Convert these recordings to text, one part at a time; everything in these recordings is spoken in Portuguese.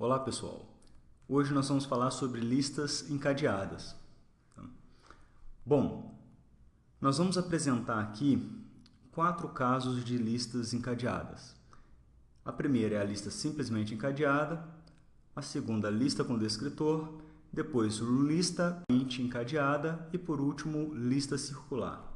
Olá pessoal, hoje nós vamos falar sobre listas encadeadas. Bom, nós vamos apresentar aqui 4 casos de listas encadeadas. A primeira é a lista simplesmente encadeada, a segunda lista com descritor, depois lista encadeada e por último lista circular.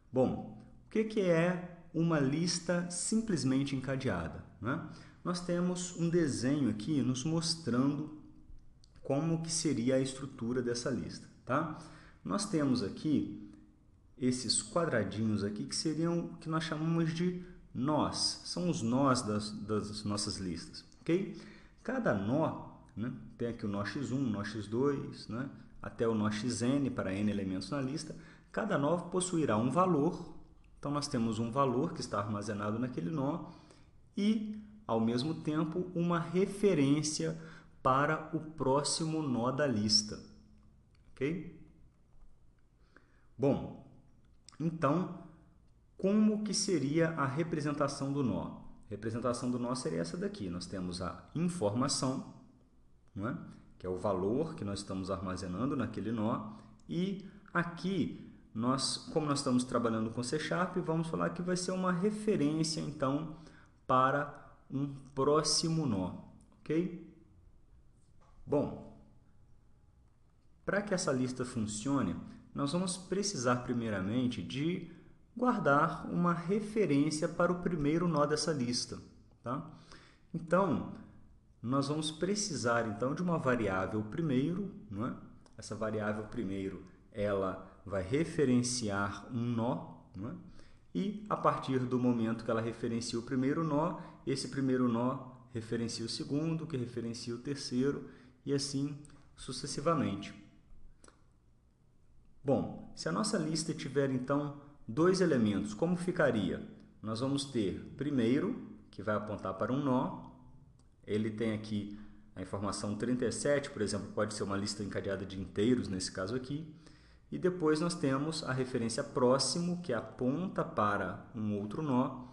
Bom, o que é uma lista simplesmente encadeada, né? Nós temos um desenho aqui nos mostrando como que seria a estrutura dessa lista, tá? Nós temos aqui esses quadradinhos aqui que seriam que nós chamamos de nós, são os nós das nossas listas, ok? Cada nó, né, tem aqui o nó x1, o nó x2, né, até o nó xn para n elementos na lista, cada nó possuirá um valor, então nós temos um valor que está armazenado naquele nó e ao mesmo tempo, uma referência para o próximo nó da lista. Ok? Bom, então, como que seria a representação do nó? A representação do nó seria essa daqui. Nós temos a informação, não é? Que é o valor que nós estamos armazenando naquele nó. E aqui, como nós estamos trabalhando com C#, vamos falar que vai ser uma referência, então, para um próximo nó, ok? Bom, para que essa lista funcione, nós vamos precisar primeiramente de guardar uma referência para o primeiro nó dessa lista, tá? Então, nós vamos precisar então de uma variável primeiro, não é? Essa variável primeiro, ela vai referenciar um nó, não é? E a partir do momento que ela referencia o primeiro nó, esse primeiro nó referencia o segundo, que referencia o terceiro, e assim sucessivamente. Bom, se a nossa lista tiver então 2 elementos, como ficaria? Nós vamos ter primeiro, que vai apontar para um nó, ele tem aqui a informação 37, por exemplo, pode ser uma lista encadeada de inteiros nesse caso aqui, e depois nós temos a referência próximo, que aponta para um outro nó,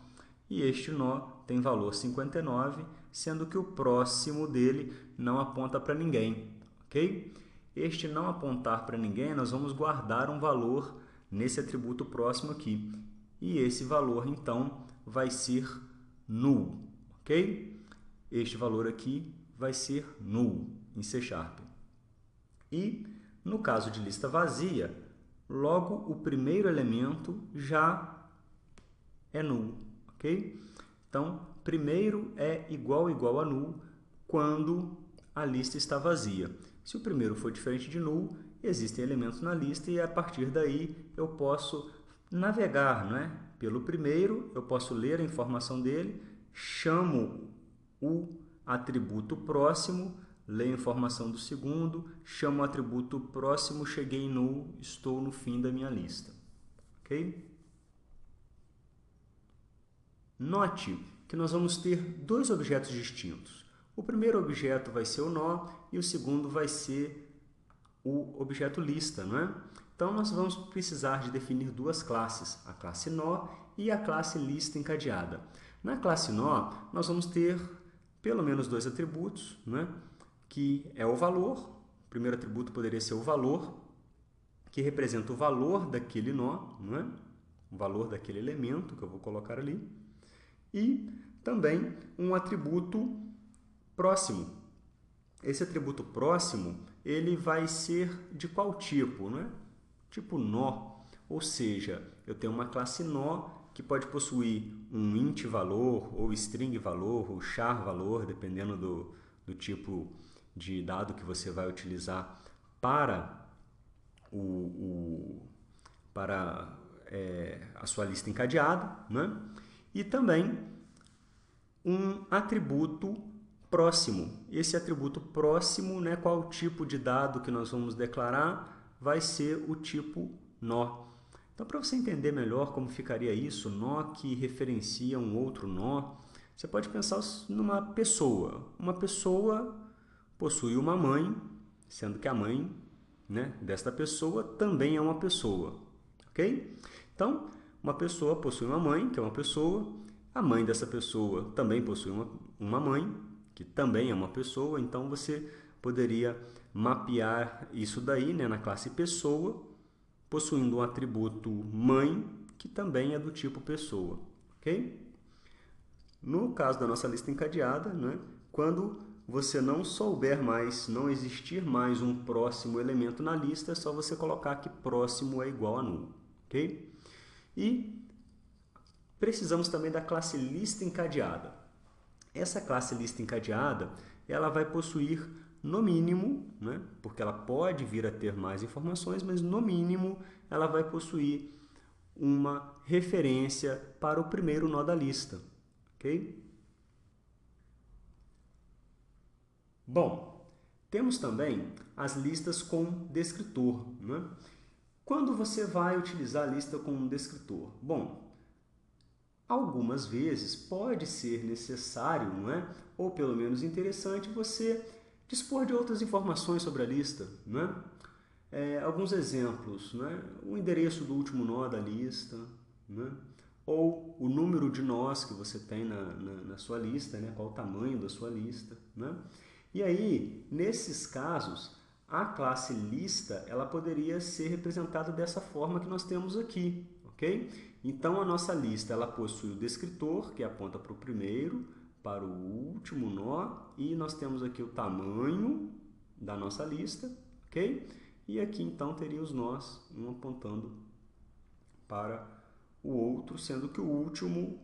e este nó tem valor 59, sendo que o próximo dele não aponta para ninguém, ok? Este não apontar para ninguém, nós vamos guardar um valor nesse atributo próximo aqui, e esse valor, então, vai ser null, ok? Este valor aqui vai ser null em C#. E no caso de lista vazia, logo o primeiro elemento já é null, ok? Então, primeiro é igual a null quando a lista está vazia. Se o primeiro for diferente de null, existem elementos na lista e a partir daí eu posso navegar, não é? Pelo primeiro, eu posso ler a informação dele, chamo o atributo próximo, leio a informação do segundo, chamo o atributo próximo, cheguei em null, estou no fim da minha lista. Ok? Note que nós vamos ter 2 objetos distintos. O primeiro objeto vai ser o nó e o segundo vai ser o objeto lista, não é? Então, nós vamos precisar de definir 2 classes, a classe nó e a classe lista encadeada. Na classe nó, nós vamos ter pelo menos 2 atributos, não é? Que é o valor, o primeiro atributo poderia ser o valor, que representa o valor daquele nó, não é? O valor daquele elemento que eu vou colocar ali, e também um atributo próximo. Esse atributo próximo, ele vai ser de qual tipo, não é? Tipo nó, ou seja, eu tenho uma classe nó que pode possuir um int valor, ou string valor, ou char valor, dependendo do tipo de dado que você vai utilizar para a sua lista encadeada, né? E também um atributo próximo. Esse atributo próximo, né, qual tipo de dado que nós vamos declarar, vai ser o tipo nó. Então, para você entender melhor como ficaria isso, nó que referencia um outro nó, você pode pensar numa pessoa. Uma pessoa possui uma mãe, sendo que a mãe, né, desta pessoa também é uma pessoa, ok? Então, uma pessoa possui uma mãe, que é uma pessoa, a mãe dessa pessoa também possui uma mãe, que também é uma pessoa, então você poderia mapear isso daí, né, na classe pessoa, possuindo um atributo mãe, que também é do tipo pessoa, ok? No caso da nossa lista encadeada, né, quando você não souber mais, não existir mais um próximo elemento na lista, é só você colocar que próximo é igual a nulo, ok? E precisamos também da classe lista encadeada. Essa classe lista encadeada, ela vai possuir no mínimo, né, porque ela pode vir a ter mais informações, mas no mínimo ela vai possuir uma referência para o primeiro nó da lista, ok? Bom, temos também as listas com descritor, né? Quando você vai utilizar a lista com um descritor? Bom, algumas vezes pode ser necessário, não é? Ou pelo menos interessante, você dispor de outras informações sobre a lista, não é? Alguns exemplos, não é? O endereço do último nó da lista, não é? Ou o número de nós que você tem na sua lista, né? Qual o tamanho da sua lista, né? E aí, nesses casos, a classe lista ela poderia ser representada dessa forma que nós temos aqui, ok? Então, a nossa lista ela possui o descritor, que aponta para o primeiro, para o último nó, e nós temos aqui o tamanho da nossa lista, ok? E aqui, então, teria os nós, um apontando para o outro, sendo que o último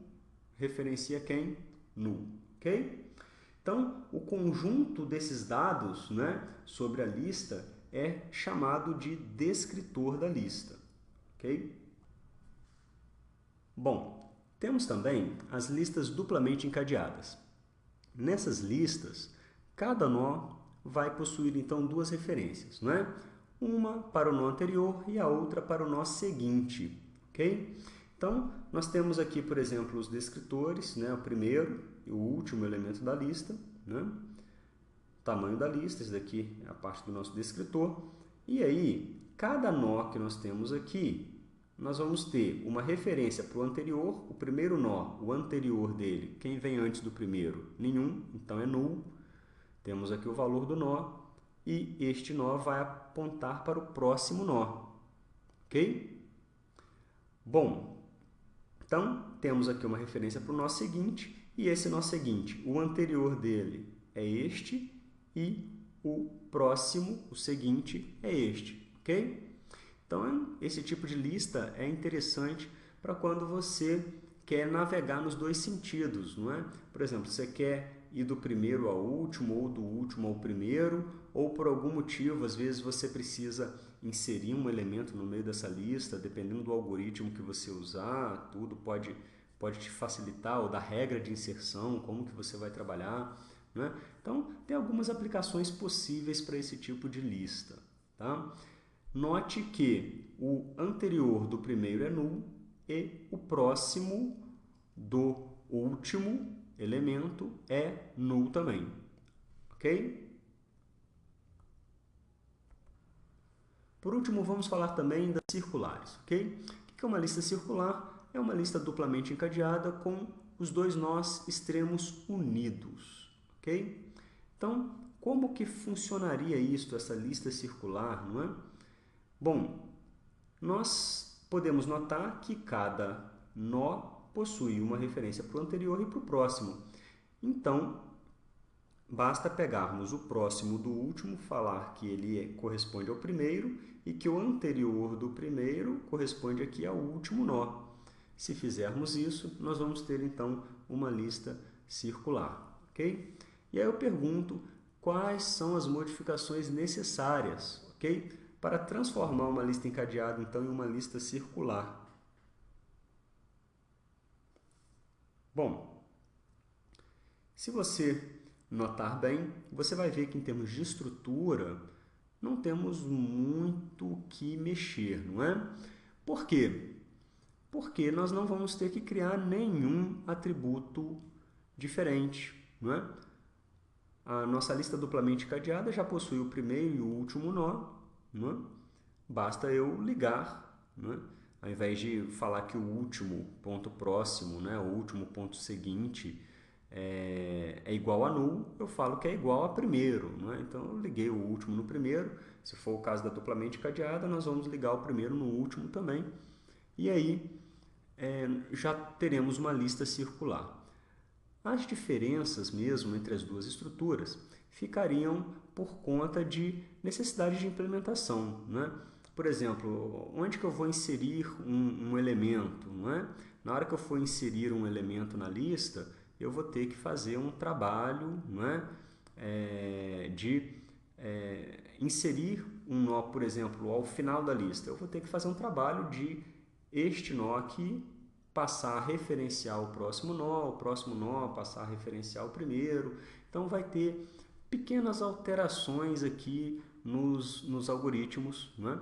referencia quem? Null, ok? Então, o conjunto desses dados, né, sobre a lista é chamado de descritor da lista, ok? Bom, temos também as listas duplamente encadeadas. Nessas listas, cada nó vai possuir então duas referências, não é? Uma para o nó anterior e a outra para o nó seguinte, ok? Então, nós temos aqui, por exemplo, os descritores, né? O primeiro e o último elemento da lista, né? O tamanho da lista, esse daqui é a parte do nosso descritor. E aí, cada nó que nós temos aqui, nós vamos ter uma referência para o anterior, o primeiro nó, o anterior dele. Quem vem antes do primeiro? Nenhum, então é null. Temos aqui o valor do nó e este nó vai apontar para o próximo nó, ok? Bom, então temos aqui uma referência para o nó seguinte e esse nó seguinte, o anterior dele é este e o próximo, o seguinte, é este, ok? Então, esse tipo de lista é interessante para quando você quer navegar nos dois sentidos, não é? Por exemplo, você quer ir do primeiro ao último, ou do último ao primeiro, ou por algum motivo, às vezes você precisa inserir um elemento no meio dessa lista, dependendo do algoritmo que você usar, tudo pode te facilitar, ou da regra de inserção, como que você vai trabalhar, né? Então, tem algumas aplicações possíveis para esse tipo de lista, tá? Note que o anterior do primeiro é null e o próximo do último elemento é null também, ok? Por último, vamos falar também das circulares, ok? O que é uma lista circular? É uma lista duplamente encadeada com os dois nós extremos unidos, ok? Então, como que funcionaria isto, essa lista circular, não é? Bom, nós podemos notar que cada nó possui uma referência para o anterior e para o próximo. Então, basta pegarmos o próximo do último, falar que ele corresponde ao primeiro e que o anterior do primeiro corresponde aqui ao último nó. Se fizermos isso, nós vamos ter então uma lista circular, ok? E aí eu pergunto quais são as modificações necessárias, ok? Para transformar uma lista encadeada, então, em uma lista circular. Bom, se você notar bem, você vai ver que em termos de estrutura, não temos muito o que mexer, não é? Por quê? Porque nós não vamos ter que criar nenhum atributo diferente, não é? A nossa lista duplamente encadeada já possui o primeiro e o último nó, não é? Basta eu ligar, né? Ao invés de falar que o último ponto próximo, né? O último ponto seguinte é igual a null, eu falo que é igual a primeiro, não é? Então eu liguei o último no primeiro, se for o caso da duplamente cadeada, nós vamos ligar o primeiro no último também, e aí já teremos uma lista circular. As diferenças mesmo entre as duas estruturas ficariam por conta de necessidade de implementação, né? Por exemplo, onde que eu vou inserir um elemento, não é? Na hora que eu for inserir um elemento na lista, eu vou ter que fazer um trabalho, não é? De inserir um nó, por exemplo, ao final da lista. Eu vou ter que fazer um trabalho de este nó aqui passar a referenciar o próximo nó passar a referenciar o primeiro. Então vai ter pequenas alterações aqui nos algoritmos, né?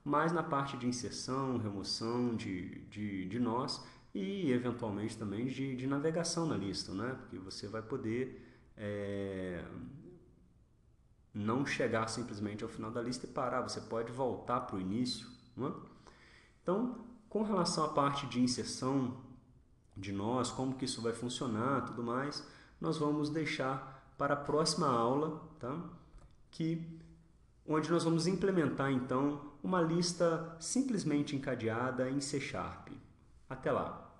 Mas na parte de inserção, remoção de nós e eventualmente também de navegação na lista, né? Porque você vai poder não chegar simplesmente ao final da lista e parar, você pode voltar para o início, né? Então, com relação à parte de inserção de nós, como que isso vai funcionar, tudo mais, nós vamos deixar para a próxima aula, tá? Onde nós vamos implementar então uma lista simplesmente encadeada em C#. Até lá!